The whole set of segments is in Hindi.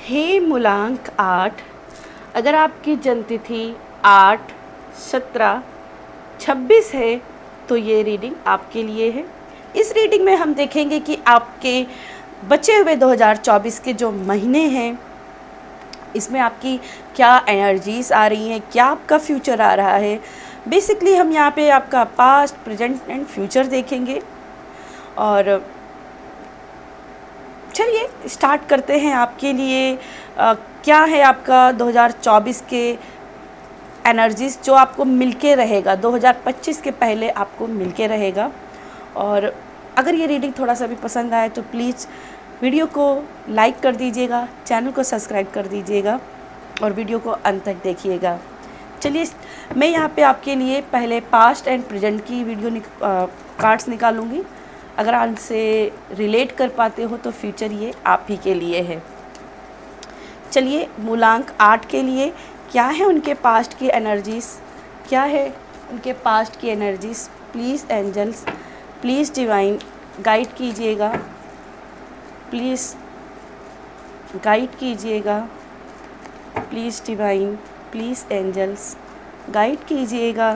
हे मूलांक 8, अगर आपकी जन्मतिथि 8, 17, 26 है तो ये रीडिंग आपके लिए है। इस रीडिंग में हम देखेंगे कि आपके बचे हुए 2024 के जो महीने हैं इसमें आपकी क्या एनर्जीज आ रही हैं, क्या आपका फ्यूचर आ रहा है। बेसिकली हम यहाँ पे आपका पास्ट, प्रेजेंट एंड फ्यूचर देखेंगे। और चलिए स्टार्ट करते हैं। आपके लिए क्या है आपका 2024 के एनर्जीज जो आपको मिलके रहेगा, 2025 के पहले आपको मिलके रहेगा। और अगर ये रीडिंग थोड़ा सा भी पसंद आए तो प्लीज़ वीडियो को लाइक कर दीजिएगा, चैनल को सब्सक्राइब कर दीजिएगा और वीडियो को अंत तक देखिएगा। चलिए मैं यहाँ पे आपके लिए पहले पास्ट एंड प्रेजेंट की वीडियो कार्ड्स निकालूंगी। अगर आप से रिलेट कर पाते हो तो फ्यूचर ये आप ही के लिए है। चलिए मूलांक 8 के लिए क्या है उनके पास्ट की एनर्जीज़, क्या है उनके पास्ट की energies. Please angels, please divine guide कीजिएगा, प्लीज़ गाइड कीजिएगा, please divine, please angels guide कीजिएगा।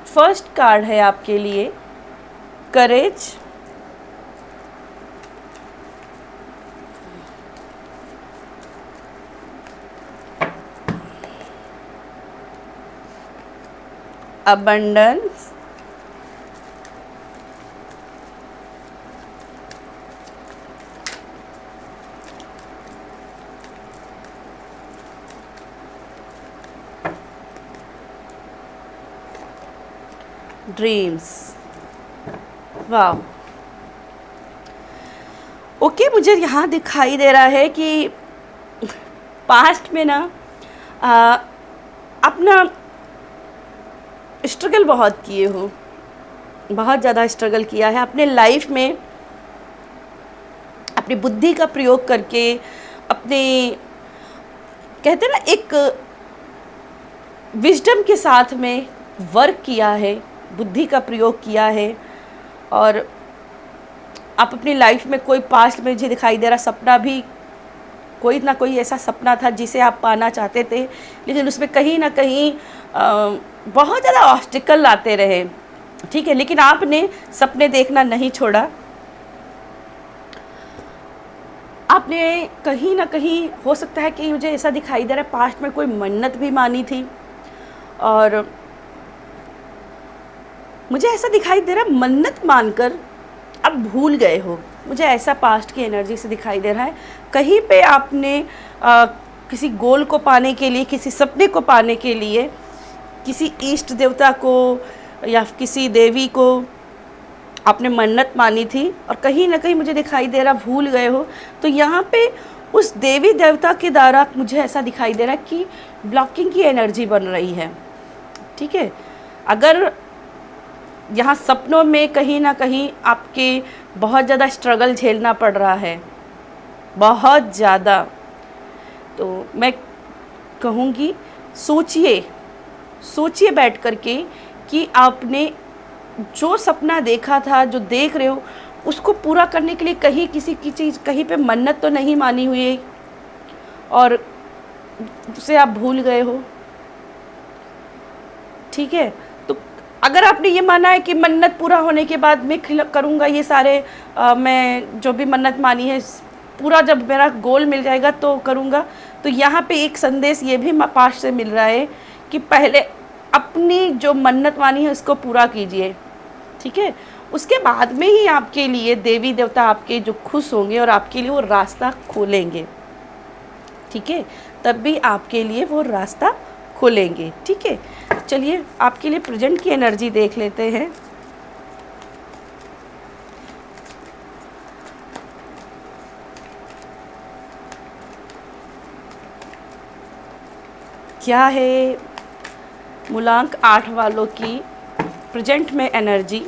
फर्स्ट कार्ड है आपके लिए करेज, अबंडेंस, ड्रीम्स। वाह, ओके मुझे यहाँ दिखाई दे रहा है कि पास्ट में ना अपना स्ट्रगल बहुत किए हो, बहुत ज़्यादा स्ट्रगल किया है अपने लाइफ में, अपनी बुद्धि का प्रयोग करके, अपने कहते हैं ना एक विजडम के साथ में वर्क किया है, बुद्धि का प्रयोग किया है। और आप अपनी लाइफ में कोई पास्ट में मुझे दिखाई दे रहा सपना भी, कोई ना कोई ऐसा सपना था जिसे आप पाना चाहते थे, लेकिन उसमें कहीं ना कहीं बहुत ज़्यादा ऑब्स्टिकल आते रहे, ठीक है, लेकिन आपने सपने देखना नहीं छोड़ा। आपने कहीं ना कहीं, हो सकता है कि मुझे ऐसा दिखाई दे रहा है पास्ट में कोई मन्नत भी मानी थी और मुझे ऐसा दिखाई दे रहा है मन्नत मानकर अब भूल गए हो। मुझे ऐसा पास्ट की एनर्जी से दिखाई दे रहा है। कहीं पे आपने किसी गोल को पाने के लिए, किसी सपने को पाने के लिए किसी इष्ट देवता को या किसी देवी को आपने मन्नत मानी थी और कहीं ना कहीं मुझे दिखाई दे रहा भूल गए हो। तो यहाँ पे उस देवी देवता के द्वारा मुझे ऐसा दिखाई दे रहा है कि ब्लॉकिंग की एनर्जी बन रही है, ठीक है। अगर यहाँ सपनों में कहीं ना कहीं आपके बहुत ज़्यादा स्ट्रगल झेलना पड़ रहा है, बहुत ज़्यादा, तो मैं कहूँगी सोचिए बैठ करके कि आपने जो सपना देखा था, जो देख रहे हो, उसको पूरा करने के लिए कहीं किसी की चीज़, कहीं पे मन्नत तो नहीं मानी हुई है और उसे आप भूल गए हो, ठीक है। तो अगर आपने ये माना है कि मन्नत पूरा होने के बाद मैं करूँगा ये सारे मैं जो भी मन्नत मानी है पूरा, जब मेरा गोल मिल जाएगा तो करूँगा, तो यहाँ पे एक संदेश ये भी पास्ट से मिल रहा है कि पहले अपनी जो मन्नत मानी है उसको पूरा कीजिए, ठीक है। उसके बाद में ही आपके लिए देवी देवता आपके जो खुश होंगे और आपके लिए वो रास्ता खोलेंगे, ठीक है, तब भी आपके लिए वो रास्ता खोलेंगे, ठीक है। चलिए आपके लिए प्रेजेंट की एनर्जी देख लेते हैं। क्या है मूलांक 8 वालों की प्रेजेंट में एनर्जी,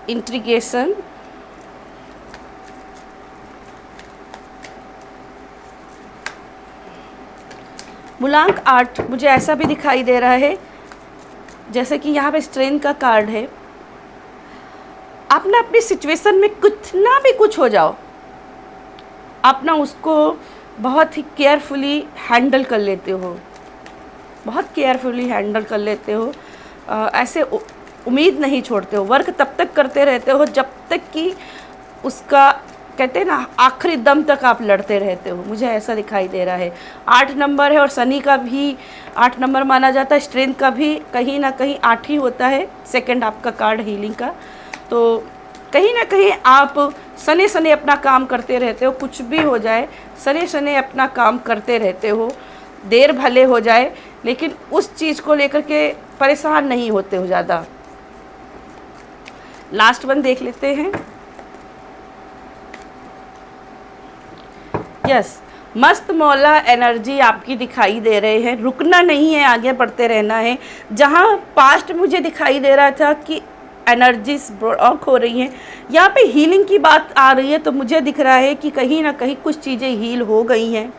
इंटीग्रेशन, मूलांक 8 मुझे ऐसा भी दिखाई दे रहा है जैसे कि यहाँ पे स्ट्रेन का कार्ड है। आप ना अपनी सिचुएशन में कुछ ना भी कुछ हो जाओ, आप ना उसको बहुत ही केयरफुली हैंडल कर लेते हो, बहुत केयरफुली हैंडल कर लेते हो। ऐसे उम्मीद नहीं छोड़ते हो, वर्क तब तक करते रहते हो जब तक कि उसका कहते हैं ना आखिरी दम तक आप लड़ते रहते हो। मुझे ऐसा दिखाई दे रहा है। 8 नंबर है और शनि का भी 8 नंबर माना जाता है, स्ट्रेंथ का भी कहीं ना कहीं 8 ही होता है। सेकंड आपका कार्ड हीलिंग का, तो कहीं ना कहीं आप सने सने अपना काम करते रहते हो। कुछ भी हो जाए सने सने अपना काम करते रहते हो, देर भले हो जाए लेकिन उस चीज़ को लेकर के परेशान नहीं होते हो ज़्यादा। लास्ट वन देख लेते हैं। यस, मस्त मौला एनर्जी आपकी दिखाई दे रहे हैं। रुकना नहीं है, आगे बढ़ते रहना है। जहाँ पास्ट मुझे दिखाई दे रहा था कि एनर्जीज ब्लॉक हो रही हैं, यहाँ पे हीलिंग की बात आ रही है, तो मुझे दिख रहा है कि कहीं ना कहीं कुछ चीज़ें हील हो गई हैं,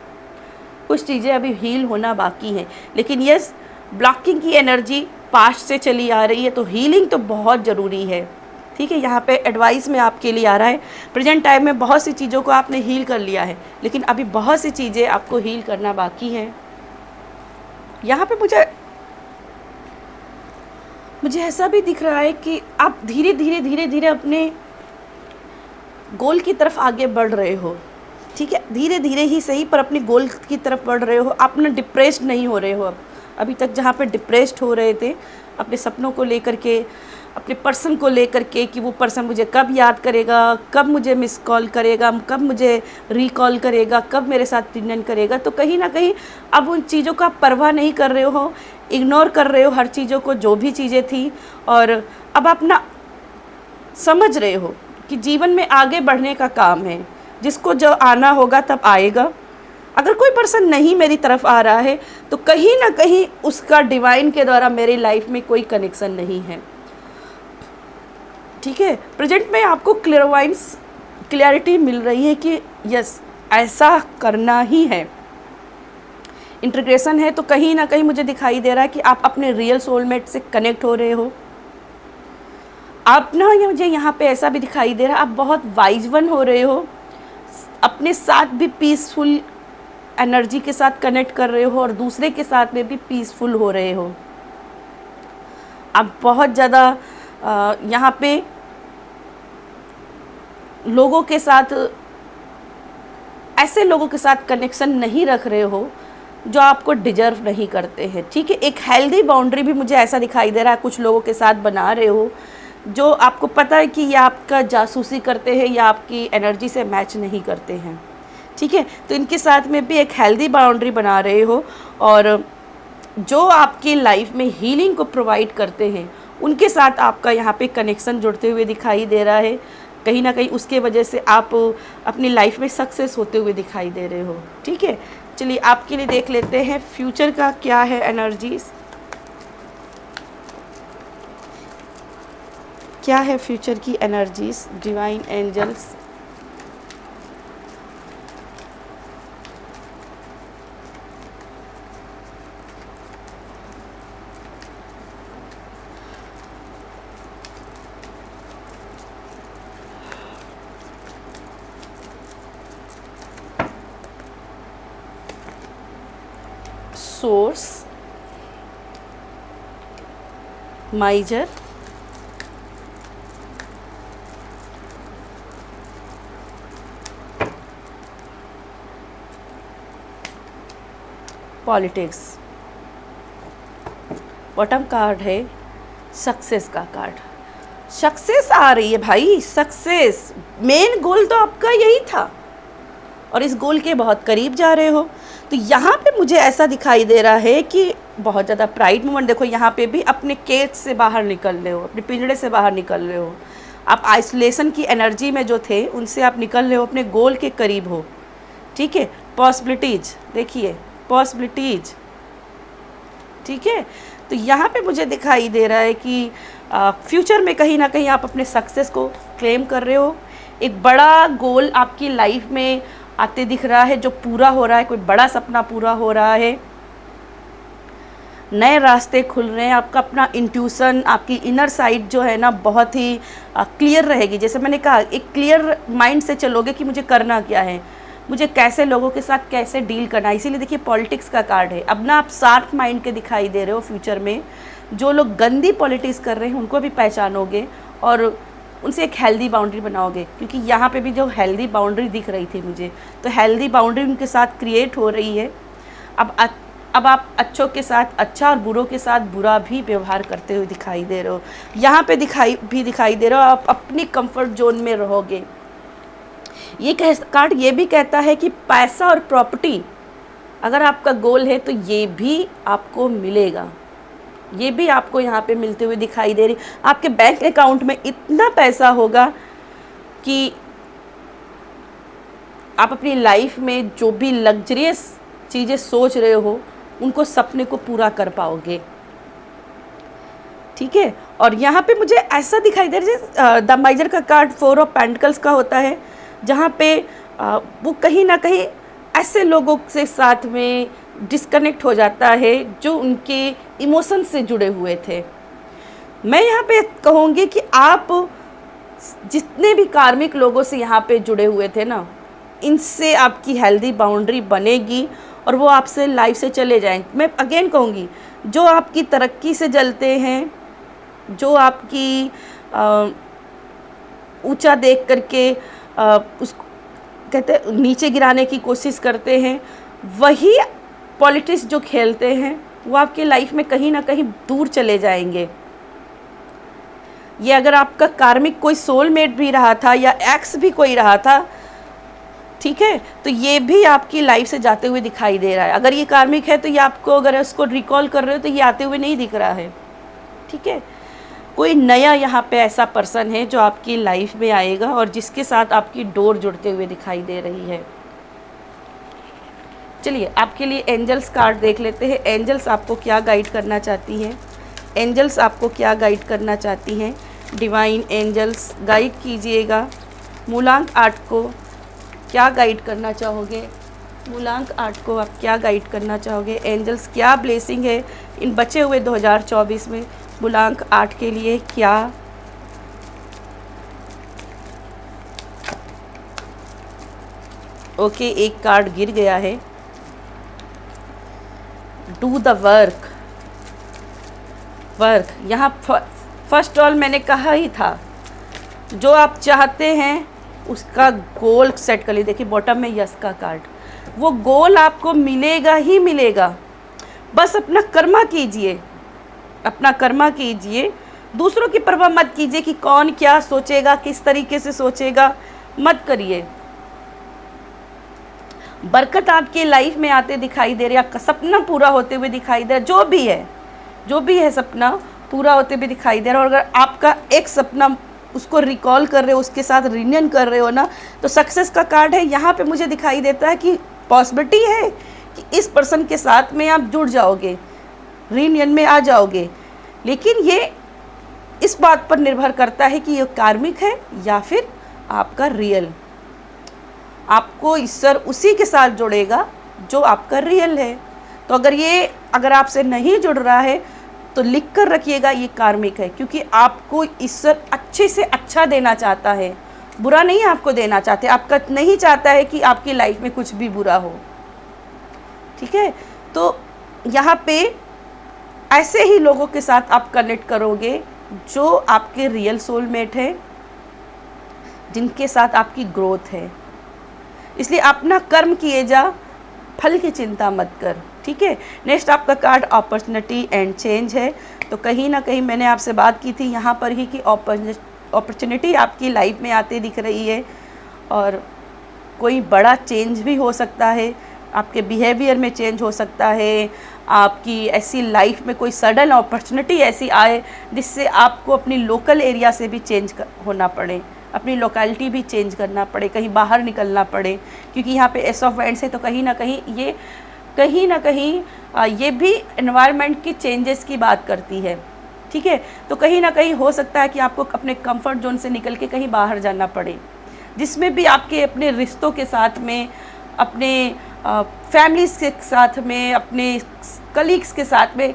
कुछ चीज़ें अभी हील होना बाकी हैं। लेकिन यस, ब्लॉकिंग की एनर्जी पास्ट से चली आ रही है, तो हीलिंग तो बहुत ज़रूरी है। ठीक है, यहाँ पे एडवाइस में आपके लिए आ रहा है। प्रेजेंट टाइम में बहुत सी चीज़ों को आपने हील कर लिया है, लेकिन अभी बहुत सी चीज़ें आपको हील करना बाकी हैं। यहाँ पे मुझे ऐसा भी दिख रहा है कि आप धीरे धीरे अपने गोल की तरफ आगे बढ़ रहे हो। ठीक है, धीरे धीरे ही सही पर अपने गोल की तरफ बढ़ रहे हो। आप ना डिप्रेस्ड नहीं हो रहे हो। अभी तक जहाँ पे डिप्रेस्ड हो रहे थे अपने सपनों को लेकर के, अपने पर्सन को लेकर के कि वो पर्सन मुझे कब याद करेगा, कब मुझे मिस कॉल करेगा, कब मुझे रिकॉल करेगा, कब मेरे साथ रियूनियन करेगा, तो कहीं ना कहीं अब उन चीज़ों का परवाह नहीं कर रहे हो, इग्नोर कर रहे हो हर चीज़ों को, जो भी चीज़ें थी। और अब आप ना समझ रहे हो कि जीवन में आगे बढ़ने का काम है, जिसको जो आना होगा तब आएगा। अगर कोई पर्सन नहीं मेरी तरफ आ रहा है तो कहीं ना कहीं उसका डिवाइन के द्वारा मेरी लाइफ में कोई कनेक्शन नहीं है। ठीक है, प्रेजेंट में आपको क्लैरिटी मिल रही है कि यस, ऐसा करना ही है। इंटीग्रेशन है तो कहीं ना कहीं मुझे दिखाई दे रहा है कि आप अपने रियल सोलमेट से कनेक्ट हो रहे हो। आप ना, मुझे यहाँ पे ऐसा भी दिखाई दे रहा है, आप बहुत वाइज वन हो रहे हो, अपने साथ भी पीसफुल एनर्जी के साथ कनेक्ट कर रहे हो और दूसरे के साथ में भी पीसफुल हो रहे हो। आप बहुत ज़्यादा यहाँ पे लोगों के साथ, ऐसे लोगों के साथ कनेक्शन नहीं रख रहे हो जो आपको डिजर्व नहीं करते हैं। ठीक है, एक हेल्दी बाउंड्री भी मुझे ऐसा दिखाई दे रहा है कुछ लोगों के साथ बना रहे हो जो आपको पता है कि ये आपका जासूसी करते हैं या आपकी एनर्जी से मैच नहीं करते हैं। ठीक है, तो इनके साथ में भी एक हेल्दी बाउंड्री बना रहे हो और जो आपकी लाइफ में हीलिंग को प्रोवाइड करते हैं उनके साथ आपका यहाँ पे कनेक्शन जुड़ते हुए दिखाई दे रहा है। कहीं ना कहीं उसके वजह से आप अपनी लाइफ में सक्सेस होते हुए दिखाई दे रहे हो। ठीक है, चलिए आपके लिए देख लेते हैं फ्यूचर का क्या है एनर्जीज, क्या है फ्यूचर की एनर्जीज। डिवाइन एंजल्स, सोर्स, माइजर, पॉलिटिक्स। बॉटम कार्ड है सक्सेस का कार्ड। सक्सेस आ रही है भाई, सक्सेस। मेन गोल तो आपका यही था और इस गोल के बहुत करीब जा रहे हो। तो यहाँ पे मुझे ऐसा दिखाई दे रहा है कि बहुत ज़्यादा प्राइड मोमेंट। देखो यहाँ पे भी अपने केज से बाहर निकल रहे हो, अपने पिंजड़े से बाहर निकल रहे हो, आप आइसोलेशन की एनर्जी में जो थे उनसे आप निकल रहे हो, अपने गोल के करीब हो। ठीक है, पॉसिबिलिटीज़ देखिए, पॉसिबिलिटीज़। ठीक है, तो यहाँ पे मुझे दिखाई दे रहा है कि फ्यूचर में कहीं ना कहीं आप अपने सक्सेस को क्लेम कर रहे हो। एक बड़ा गोल आपकी लाइफ में आते दिख रहा है जो पूरा हो रहा है, कोई बड़ा सपना पूरा हो रहा है, नए रास्ते खुल रहे हैं, आपका अपना इंट्यूशन, आपकी इनर साइड जो है ना बहुत ही क्लियर रहेगी। जैसे मैंने कहा, एक क्लियर माइंड से चलोगे कि मुझे करना क्या है, मुझे कैसे लोगों के साथ कैसे डील करना है। इसीलिए देखिए पॉलिटिक्स का कार्ड है। अब ना आप शार्प माइंड के दिखाई दे रहे हो। फ्यूचर में जो लोग गंदी पॉलिटिक्स कर रहे हैं उनको भी पहचानोगे और उनसे एक हेल्दी बाउंड्री बनाओगे, क्योंकि यहाँ पे भी जो हेल्दी बाउंड्री दिख रही थी मुझे, तो हेल्दी बाउंड्री उनके साथ क्रिएट हो रही है। अब आप अच्छों के साथ अच्छा और बुरों के साथ बुरा भी व्यवहार करते हुए दिखाई दे रहे हो। यहाँ पे दिखाई दे रहे हो आप अपनी कंफर्ट जोन में रहोगे। ये कार्ड ये भी कहता है कि पैसा और प्रॉपर्टी अगर आपका गोल है तो ये भी आपको मिलेगा, ये भी आपको यहाँ पे मिलते हुए दिखाई दे रही। आपके बैंक अकाउंट में इतना पैसा होगा कि आप अपनी लाइफ में जो भी लग्जरियस चीज़ें सोच रहे हो उनको सपने को पूरा कर पाओगे। ठीक है, और यहाँ पे मुझे ऐसा दिखाई दे रहा है, द माइजर का कार्ड 4 ऑफ पेंटिकल्स का होता है, जहाँ पे वो कहीं ना कहीं ऐसे लोगों से साथ में डिस्कनेक्ट हो जाता है जो उनके इमोशन से जुड़े हुए थे। मैं यहाँ पे कहूँगी कि आप जितने भी कार्मिक लोगों से यहाँ पे जुड़े हुए थे ना, इनसे आपकी हेल्दी बाउंड्री बनेगी और वो आपसे लाइफ से चले जाएंगे। मैं अगेन कहूँगी, जो आपकी तरक्की से जलते हैं, जो आपकी ऊंचा देख करके उस कहते नीचे गिराने की कोशिश करते हैं, वही पॉलिटिक्स जो खेलते हैं वो आपके लाइफ में कहीं ना कहीं दूर चले जाएंगे। ये अगर आपका कार्मिक कोई सोलमेट भी रहा था या एक्स भी कोई रहा था, ठीक है, तो ये भी आपकी लाइफ से जाते हुए दिखाई दे रहा है। अगर ये कार्मिक है तो ये आपको, अगर उसको रिकॉल कर रहे हो तो ये आते हुए नहीं दिख रहा है। ठीक है, कोई नया यहाँ पे ऐसा पर्सन है जो आपकी लाइफ में आएगा और जिसके साथ आपकी डोर जुड़ते हुए दिखाई दे रही है। चलिए आपके लिए एंजल्स कार्ड देख लेते हैं। एंजल्स आपको क्या गाइड करना चाहती हैं? एंजल्स आपको क्या गाइड करना चाहती हैं? डिवाइन एंजल्स गाइड कीजिएगा। मूलांक 8 को क्या गाइड करना चाहोगे? मूलांक 8 को आप क्या गाइड करना चाहोगे? एंजल्स क्या ब्लेसिंग है इन बचे हुए 2024 में? मूलांक 8 के लिए क्या? ओके, एक कार्ड गिर गया है। Do the work. यहाँ फर्स्ट ऑल मैंने कहा ही था, जो आप चाहते हैं उसका गोल सेट कर लीजिए। देखिए बॉटम में यस का कार्ड, वो गोल आपको मिलेगा ही मिलेगा। बस अपना कर्मा कीजिए, अपना कर्मा कीजिए। दूसरों की परवाह मत कीजिए कि कौन क्या सोचेगा, किस तरीके से सोचेगा, मत करिए। बरकत आपके लाइफ में आते दिखाई दे रही है, आपका सपना पूरा होते हुए दिखाई दे रहा है। जो भी है सपना पूरा होते हुए दिखाई दे रहा है। और अगर आपका एक सपना उसको रिकॉल कर रहे हो, उसके साथ रियूनियन कर रहे हो ना, तो सक्सेस का कार्ड है। यहाँ पे मुझे दिखाई देता है कि पॉसिबिलिटी है कि इस पर्सन के साथ में आप जुड़ जाओगे, रियूनियन में आ जाओगे। लेकिन ये इस बात पर निर्भर करता है कि ये कार्मिक है या फिर आपका रियल। आपको ईश्वर उसी के साथ जोड़ेगा जो आपका रियल है। तो अगर आपसे नहीं जुड़ रहा है तो लिख कर रखिएगा ये कार्मिक है, क्योंकि आपको ईश्वर अच्छे से अच्छा देना चाहता है, बुरा नहीं आपको देना चाहते। आपका नहीं चाहता है कि आपकी लाइफ में कुछ भी बुरा हो। ठीक है, तो यहाँ पे ऐसे ही लोगों के साथ आप कनेक्ट करोगे जो आपके रियल सोलमेट है, जिनके साथ आपकी ग्रोथ है। इसलिए अपना कर्म किए जा, फल की चिंता मत कर। ठीक है, नेक्स्ट आपका कार्ड अपॉर्चुनिटी एंड चेंज है। तो कहीं ना कहीं मैंने आपसे बात की थी यहाँ पर ही कि अपॉर्चुनिटी आपकी लाइफ में आती दिख रही है और कोई बड़ा चेंज भी हो सकता है। आपके बिहेवियर में चेंज हो सकता है, आपकी ऐसी लाइफ में कोई सडन अपॉर्चुनिटी ऐसी आए जिससे आपको अपनी लोकल एरिया से भी होना पड़े, अपनी लोकेलिटी भी चेंज करना पड़े, कहीं बाहर निकलना पड़े, क्योंकि यहाँ पे एस ऑफ वैंड्स है। तो कहीं ना कहीं ये भी एनवायरनमेंट की चेंजेस की बात करती है, ठीक है। तो कहीं ना कहीं हो सकता है कि आपको अपने कंफर्ट जोन से निकल के कहीं बाहर जाना पड़े, जिसमें भी आपके अपने रिश्तों के साथ में, अपने फैमिलीज के साथ में, अपने कलीग्स के साथ में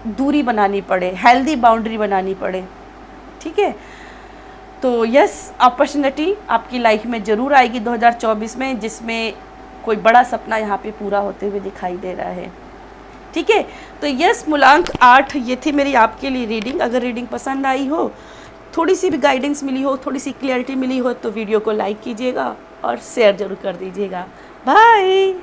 दूरी बनानी पड़े, हेल्दी बाउंड्री बनानी पड़े, ठीक है। तो यस, अपॉर्चुनिटी आपकी लाइफ में ज़रूर आएगी 2024 में, जिसमें कोई बड़ा सपना यहाँ पे पूरा होते हुए दिखाई दे रहा है, ठीक है। तो यस, मूलांक 8 ये थी मेरी आपके लिए रीडिंग। अगर रीडिंग पसंद आई हो, थोड़ी सी भी गाइडेंस मिली हो, थोड़ी सी क्लैरिटी मिली हो, तो वीडियो को लाइक कीजिएगा और शेयर ज़रूर कर दीजिएगा। बाय।